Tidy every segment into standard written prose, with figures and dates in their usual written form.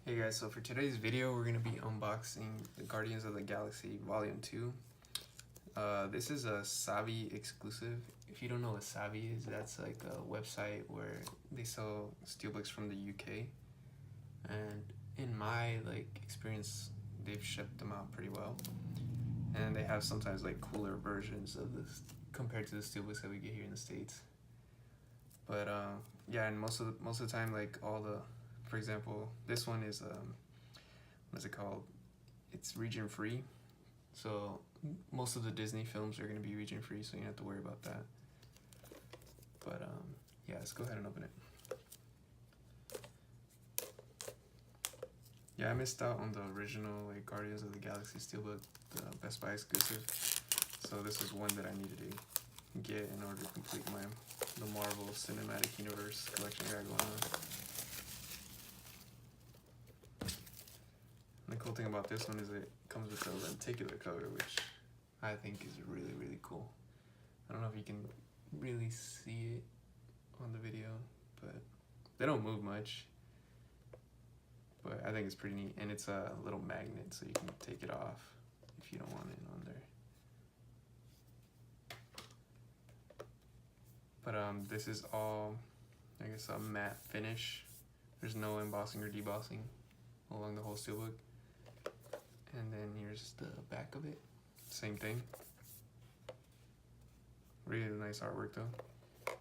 Hey guys, so for today's video we're going to be unboxing the Guardians of the Galaxy Volume 2. This is a Zavvi exclusive. If you don't know what Zavvi is, that's like a website where they sell steelbooks from the UK. And in my experience, they've shipped them out pretty well. And they have sometimes cooler versions of this compared to the steelbooks that we get here in the States. But yeah, and most of the time, for example, this one is what's it called? It's region free. So most of the Disney films are gonna be region free, so you don't have to worry about that. But yeah, let's go ahead and open it. Yeah, I missed out on the original Guardians of the Galaxy steelbook, the Best Buy exclusive. So this was one that I needed to get in order to complete the Marvel Cinematic Universe collection I got going on. And the cool thing about this one is it comes with a lenticular cover, which I think is really, really cool. I don't know if you can really see it on the video, but they don't move much. But I think it's pretty neat, and it's a little magnet, so you can take it off if you don't want it on there. But this is all, I guess, a matte finish. There's no embossing or debossing along the whole steelbook. And then here's the back of it. Same thing. Really nice artwork though.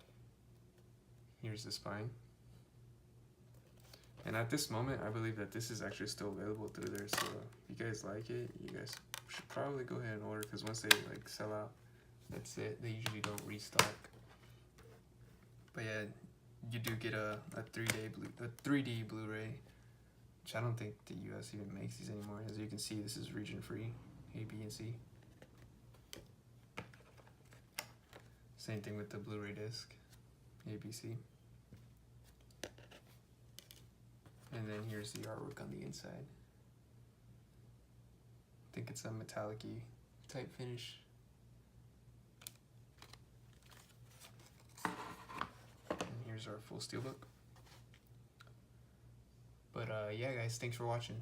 Here's the spine. And at this moment, I believe that this is actually still available through there. So if you guys like it, you guys should probably go ahead and order, because once they sell out, that's it. They usually don't restock. But yeah, you do get a 3D Blu-ray, which I don't think the US even makes these anymore. As you can see, this is region free, A, B, and C. Same thing with the Blu-ray disc, A, B, C. And then here's the artwork on the inside. I think it's a metallic-y type finish. And here's our full steelbook. But yeah guys, thanks for watching.